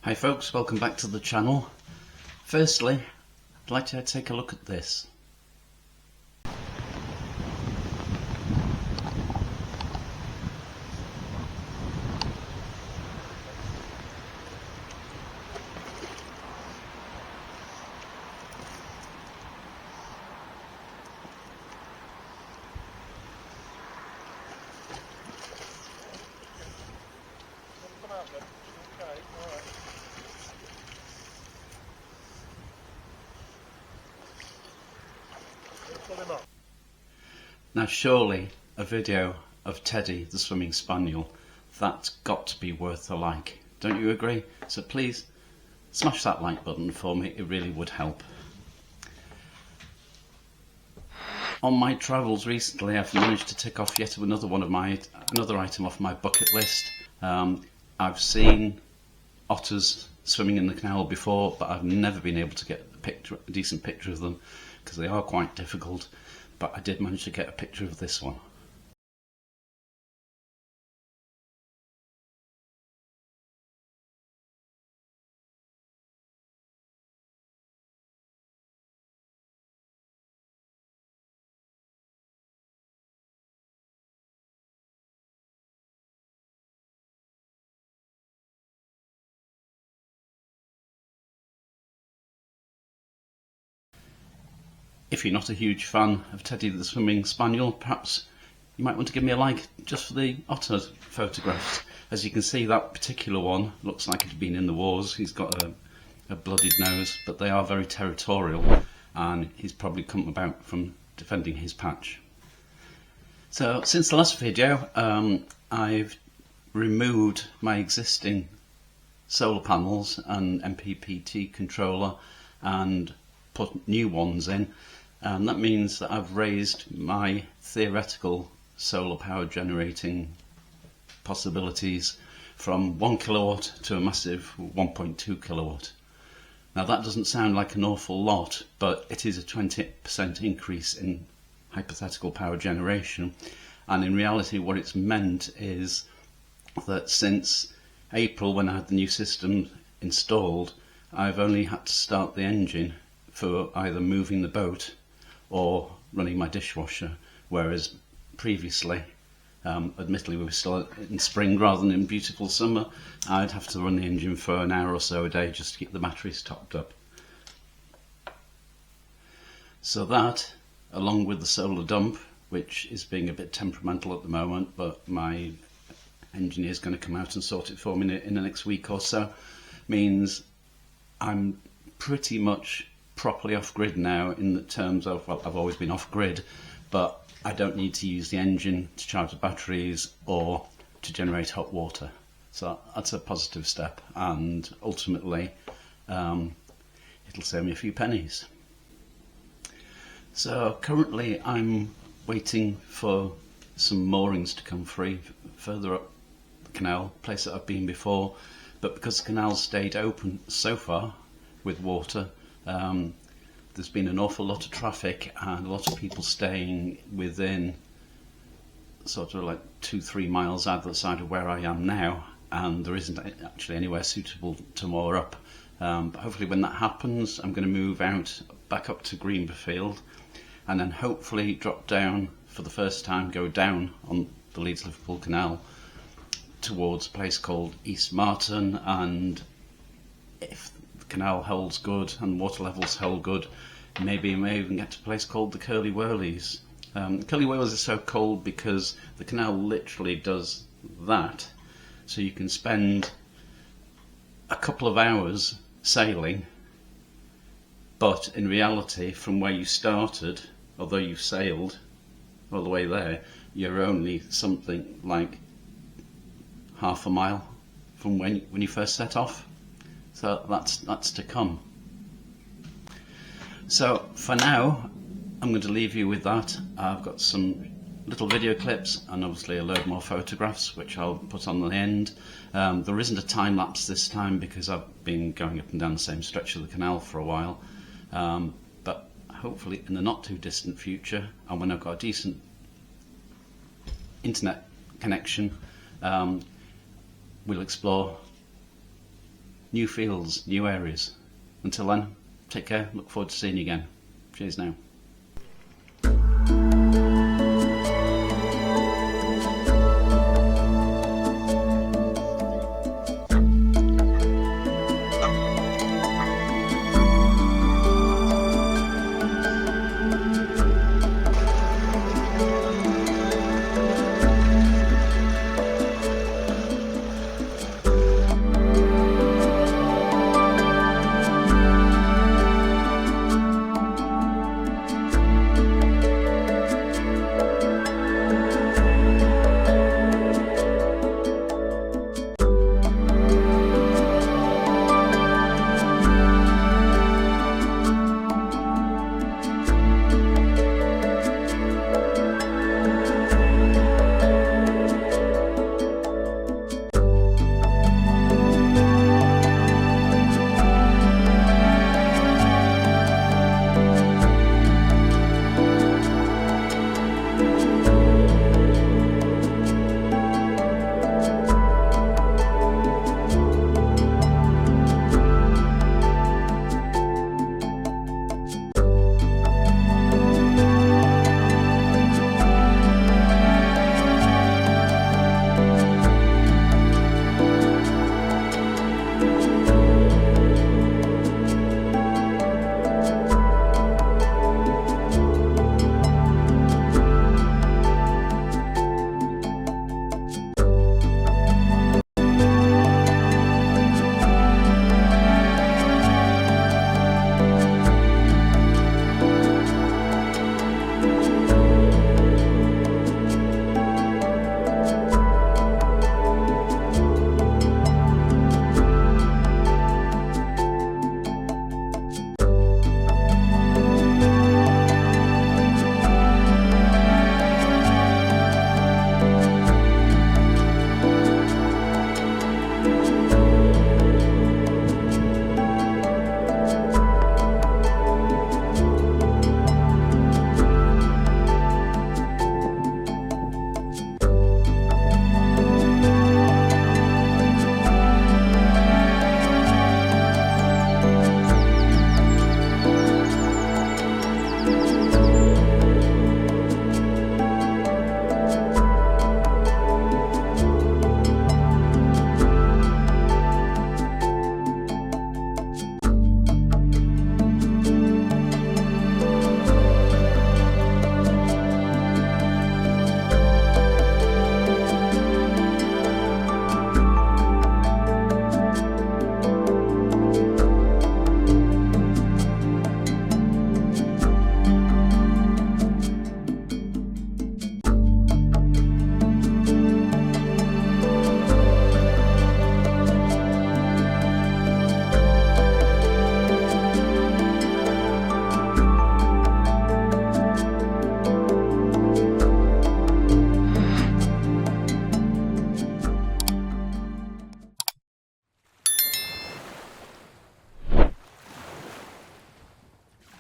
Hi folks, welcome back to the channel. Firstly, I'd like to take a look at this. Now surely a video of Teddy the swimming spaniel, that's got to be worth a like, don't you agree? So please smash that like button for me, it really would help. On my travels recently I've managed to tick off yet another item off my bucket list. I've seen otters swimming in the canal before, but I've never been able to get a decent picture of them because they are quite difficult, but I did manage to get a picture of this one. If you're not a huge fan of Teddy the swimming spaniel, perhaps you might want to give me a like just for the otter photographs. As you can see, that particular one looks like he'd been in the wars. He's got a bloodied nose, but they are very territorial and he's probably come about from defending his patch. So since the last video I've removed my existing solar panels and MPPT controller and put new ones in, and that means that I've raised my theoretical solar power generating possibilities from 1 kilowatt to a massive 1.2 kilowatt. Now that doesn't sound like an awful lot, but it is a 20% increase in hypothetical power generation, and in reality what it's meant is that since April, when I had the new system installed, I've only had to start the engine for either moving the boat or running my dishwasher, whereas previously, admittedly we were still in spring rather than in beautiful summer, I'd have to run the engine for an hour or so a day just to keep the batteries topped up. So that, along with the solar dump, which is being a bit temperamental at the moment, but my engineer is going to come out and sort it for me in the next week or so, means I'm pretty much properly off-grid now, in the terms of, well, I've always been off-grid, but I don't need to use the engine to charge the batteries or to generate hot water. So that's a positive step, and ultimately it'll save me a few pennies. So currently I'm waiting for some moorings to come free further up the canal, place that I've been before, but because the canal's stayed open so far with water, there's been an awful lot of traffic and a lot of people staying within sort of like 2-3 miles either side of where I am now, and there isn't actually anywhere suitable to moor up. But hopefully when that happens I'm going to move out back up to Greenberfield and then hopefully drop down for the first time, go down on the Leeds-Liverpool canal towards a place called East Marton, and if the canal holds good and water levels hold good, maybe we may even get to a place called the Curly Whirlies. Curly Whirlies is so cold because the canal literally does that, so you can spend a couple of hours sailing, but in reality from where you started, although you've sailed all the way there, you're only something like half a mile from when you first set off. So that's to come. So for now I'm going to leave you with that. I've got some little video clips and obviously a load more photographs which I'll put on the end. There isn't a time lapse this time because I've been going up and down the same stretch of the canal for a while, but hopefully in the not too distant future, and when I've got a decent internet connection, we'll explore new fields, new areas. Until then, take care, look forward to seeing you again. Cheers now.